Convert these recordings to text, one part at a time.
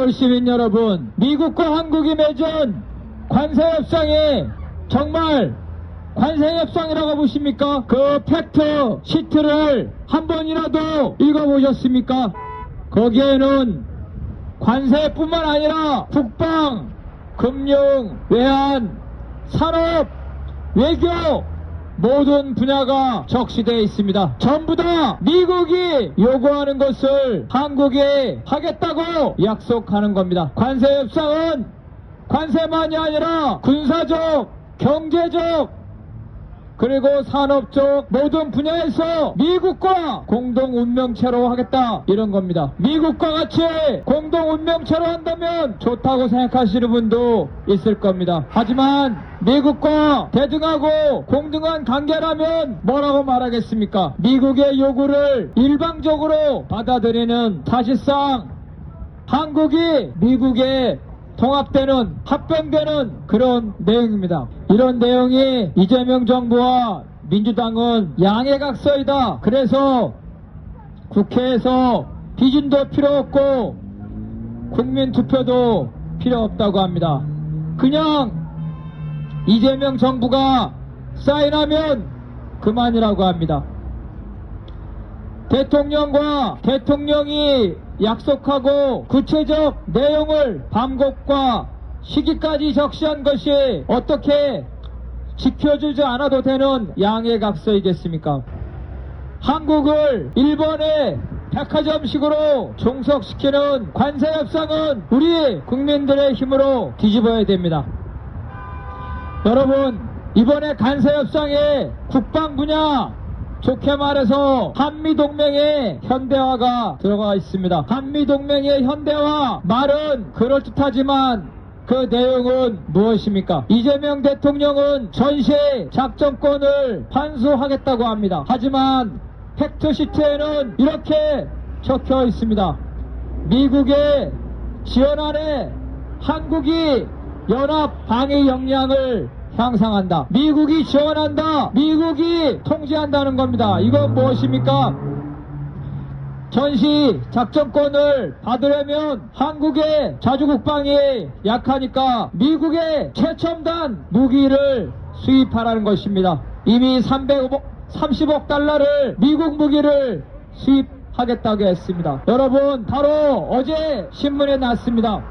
서울 시민 여러분, 미국과 한국이 맺은 관세협상이 정말 관세협상이라고 보십니까? 그 팩트 시트를 한 번이라도 읽어보셨습니까? 거기에는 관세뿐만 아니라 국방, 금융, 외환, 산업, 외교 모든 분야가 적시되어 있습니다. 전부 다 미국이 요구하는 것을 한국이 하겠다고 약속하는 겁니다. 관세협상은 관세만이 아니라 군사적, 경제적, 그리고 산업적 모든 분야에서 미국과 공동 운명체로 하겠다 이런 겁니다. 미국과 같이 공동 운명체로 한다면 좋다고 생각하시는 분도 있을 겁니다. 하지만 미국과 대등하고 공정한 관계라면 뭐라고 말하겠습니까? 미국의 요구를 일방적으로 받아들이는, 사실상 한국이 미국의 통합되는, 합병되는 그런 내용입니다. 이런 내용이 이재명 정부와 민주당은 양해각서이다. 그래서 국회에서 비준도 필요 없고 국민투표도 필요 없다고 합니다. 그냥 이재명 정부가 사인하면 그만이라고 합니다. 대통령과 대통령이 약속하고 구체적 내용을 방법과 시기까지 적시한 것이 어떻게 지켜주지 않아도 되는 양해각서이겠습니까? 한국을 일본의 백화점식으로 종속시키는 관세협상은 우리 국민들의 힘으로 뒤집어야 됩니다. 여러분, 이번에 관세협상에 국방 분야, 좋게 말해서 한미동맹의 현대화가 들어가 있습니다. 한미동맹의 현대화 말은 그럴듯하지만 그 내용은 무엇입니까? 이재명 대통령은 전시 작전권을 환수하겠다고 합니다. 하지만 팩트시트에는 이렇게 적혀 있습니다. 미국의 지원안에 한국이 연합 방위 역량을 향상한다. 미국이 지원한다. 미국이 통제한다는 겁니다. 이건 무엇입니까? 전시 작전권을 받으려면 한국의 자주국방이 약하니까 미국의 최첨단 무기를 수입하라는 것입니다. 이미 30억 달러를 미국 무기를 수입하겠다고 했습니다. 여러분, 바로 어제 신문에 났습니다.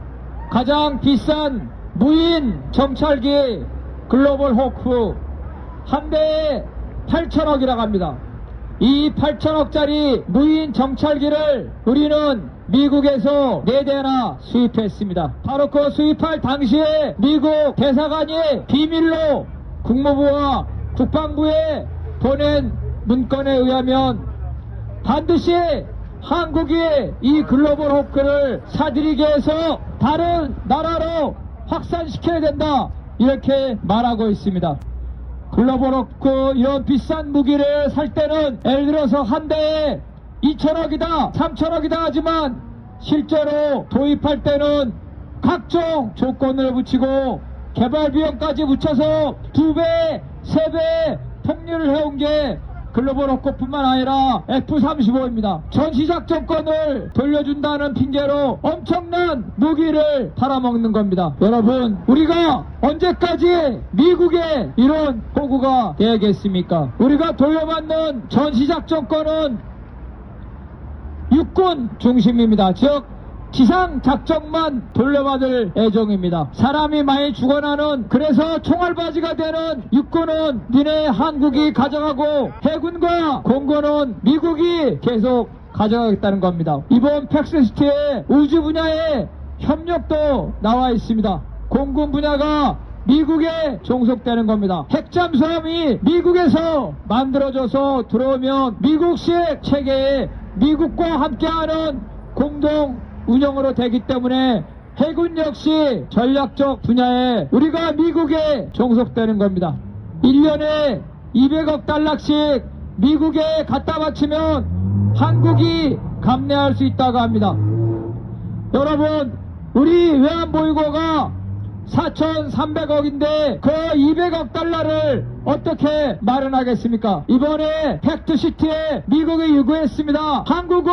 가장 비싼 무인 정찰기 글로벌 호크 한 대에 8천억이라고 합니다. 이 8천억짜리 무인 정찰기를 우리는 미국에서 4대나 수입했습니다. 바로 그 수입할 당시에 미국 대사관이 비밀로 국무부와 국방부에 보낸 문건에 의하면 반드시 한국이 이 글로벌 호크를 사들이게 해서 다른 나라로 확산시켜야 된다, 이렇게 말하고 있습니다. 글로벌 호크 이런 비싼 무기를 살 때는 예를 들어서 한 대에 2천억이다 3천억이다 하지만 실제로 도입할 때는 각종 조건을 붙이고 개발 비용까지 붙여서 2배 3배 폭리를 해온 게 글로벌 호크뿐만 아니라 F-35입니다. 전시작전권을 돌려준다는 핑계로 엄청난 무기를 팔아먹는 겁니다. 여러분, 우리가 언제까지 미국의 이런 호구가 되겠습니까? 우리가 돌려받는 전시작전권은 육군 중심입니다. 즉 지상작전만 돌려받을 예정입니다. 사람이 많이 죽어나는, 그래서 총알바지가 되는 육군은 니네 한국이 가져가고 해군과 공군은 미국이 계속 가져가겠다는 겁니다. 이번 팩스시트에 우주 분야의 협력도 나와 있습니다. 공군 분야가 미국에 종속되는 겁니다. 핵잠수함이 미국에서 만들어져서 들어오면 미국식 체계에 미국과 함께하는 공동 운영으로 되기 때문에 해군 역시 전략적 분야에 우리가 미국에 종속되는 겁니다. 1년에 200억 달러씩 미국에 갖다 바치면 한국이 감내할 수 있다고 합니다. 여러분, 우리 외환보유고가 4,300억인데 그 200억 달러를 어떻게 마련하겠습니까? 이번에 팩트시트에 미국이 요구했습니다. 한국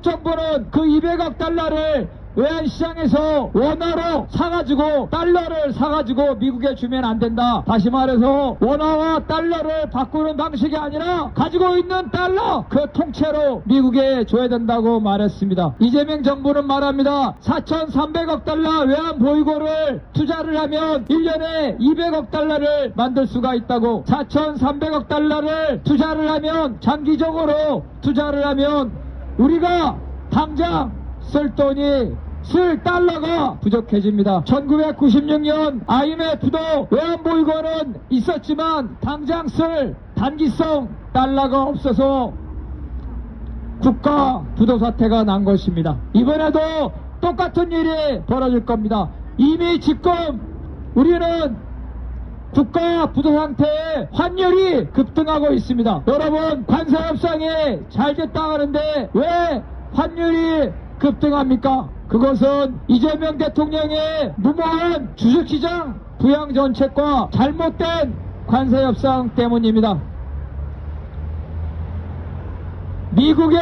정부는 그 200억 달러를 외환시장에서 원화로 사가지고 달러를 사가지고 미국에 주면 안 된다. 다시 말해서 원화와 달러를 바꾸는 방식이 아니라 가지고 있는 달러 그 통째로 미국에 줘야 된다고 말했습니다. 이재명 정부는 말합니다. 4,300억 달러 외환 보유고를 투자를 하면 1년에 200억 달러를 만들 수가 있다고. 4,300억 달러를 투자를 하면 장기적으로 투자를 하면 우리가 당장 쓸 돈이 쓸 달러가 부족해집니다. 1996년 IMF도 외환보유고는 있었지만 당장 쓸 단기성 달러가 없어서 국가 부도 사태가 난 것입니다. 이번에도 똑같은 일이 벌어질 겁니다. 이미 지금 우리는 국가 부도 상태에 환율이 급등하고 있습니다. 여러분, 관세 협상이 잘 됐다 하는데 왜 환율이 급등합니까? 그것은 이재명 대통령의 무모한 주식시장 부양 정책과 잘못된 관세 협상 때문입니다. 미국에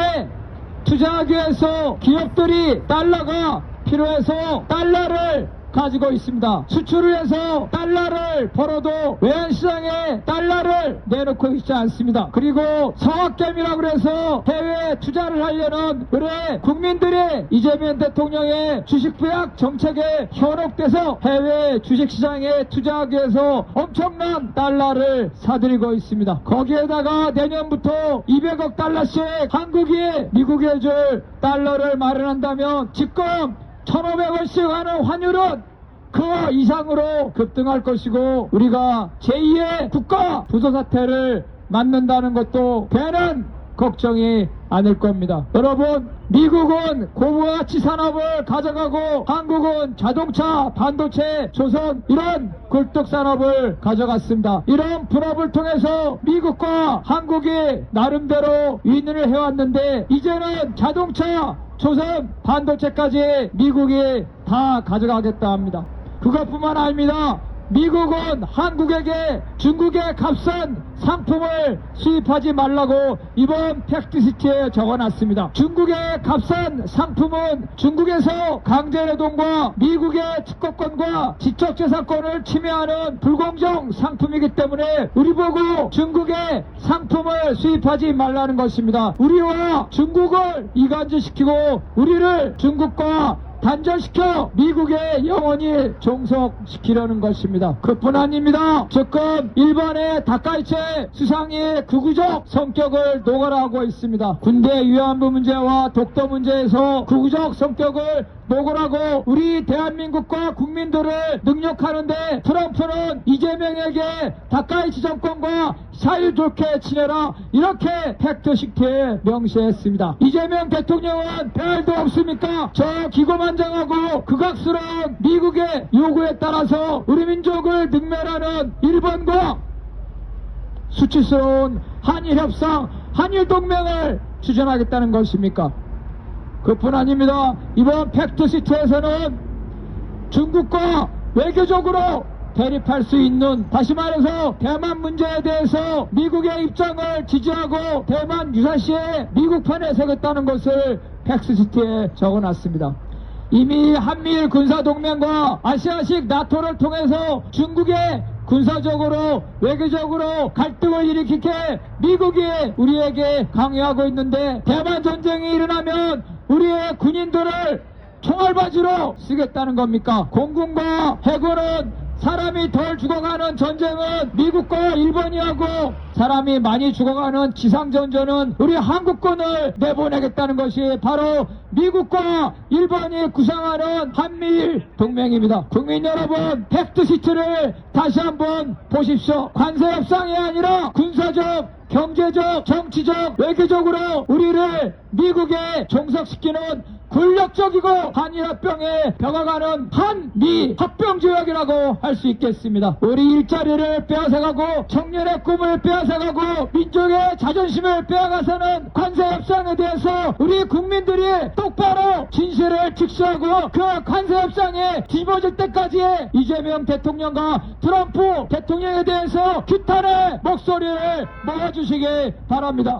투자하기 위해서 기업들이 달러가 필요해서 달러를 가지고 있습니다. 수출을 해서 달러를 벌어도 외환시장에 달러를 내놓고 있지 않습니다. 그리고 성학개미라고 해서 해외 투자를 하려는 우리 국민들이 이재명 대통령의 주식부양 정책에 현혹돼서 해외 주식시장에 투자하기 위해서 엄청난 달러를 사들이고 있습니다. 거기에다가 내년부터 200억 달러씩 한국이 미국에 줄 달러를 마련한다면 지금 1,500원씩 하는 환율은 그 이상으로 급등할 것이고 우리가 제2의 국가 부도 사태를 맞는다는 것도 배는 걱정이 아닐 겁니다. 여러분, 미국은 고부가치 산업을 가져가고 한국은 자동차, 반도체, 조선 이런 굴뚝 산업을 가져갔습니다. 이런 분업을 통해서 미국과 한국이 나름대로 윈윈을 해왔는데 이제는 자동차, 조선, 반도체까지 미국이 다 가져가겠다 합니다. 그것뿐만 아닙니다. 미국은 한국에게 중국의 값싼 상품을 수입하지 말라고 이번 팩트시트에 적어놨습니다. 중국의 값싼 상품은 중국에서 강제노동과 미국의 특허권과 지적재산권을 침해하는 불공정 상품이기 때문에 우리 보고 중국의 상품을 수입하지 말라는 것입니다. 우리와 중국을 이간질시키고 우리를 중국과 단절시켜 미국에 영원히 종속시키려는 것입니다. 그뿐 아닙니다. 지금 일본의 다카이체 수상이 극우적 성격을 노골하고 있습니다. 군대 위안부 문제와 독도 문제에서 극우적 성격을 노골하고 우리 대한민국과 국민들을 능욕하는데 트럼프는 이재명에게 다카이치 정권과 사이좋게 지내라 이렇게 팩트시트에 명시했습니다. 이재명 대통령은 별도 없습니까? 저 기고만장하고 극악스러운 미국의 요구에 따라서 우리 민족을 능멸하는 일본과 수치스러운 한일협상, 한일동맹을 추진하겠다는 것입니까? 그뿐 아닙니다. 이번 팩트시트에서는 중국과 외교적으로 대립할 수 있는, 다시 말해서 대만 문제에 대해서 미국의 입장을 지지하고 대만 유사시에 미국 편에 서겠다는 것을 팩트시트에 적어놨습니다. 이미 한미일 군사동맹과 아시아식 나토를 통해서 중국의 군사적으로 외교적으로 갈등을 일으키게 미국이 우리에게 강요하고 있는데 대만 전쟁이 일어나면 우리의 군인들을 총알바지로 쓰겠다는 겁니까? 공군과 해군은 사람이 덜 죽어가는 전쟁은 미국과 일본이 하고 사람이 많이 죽어가는 지상전전은 우리 한국군을 내보내겠다는 것이 바로 미국과 일본이 구상하는 한미일 동맹입니다. 국민 여러분, 팩트시트를 다시 한번 보십시오. 관세협상이 아니라 군사적, 경제적, 정치적, 외교적으로 우리를 미국에 종속시키는 권력적이고 한일합병에 벼가가는 한미 합병조약이라고 할 수 있겠습니다. 우리 일자리를 빼앗아가고 청년의 꿈을 빼앗아가고 민족의 자존심을 빼앗아가는 관세협상에 대해서 우리 국민들이 똑바로 진실을 직시하고 그 관세협상에 뒤집어질 때까지 이재명 대통령과 트럼프 대통령에 대해서 규탄의 목소리를 모아주시기 바랍니다.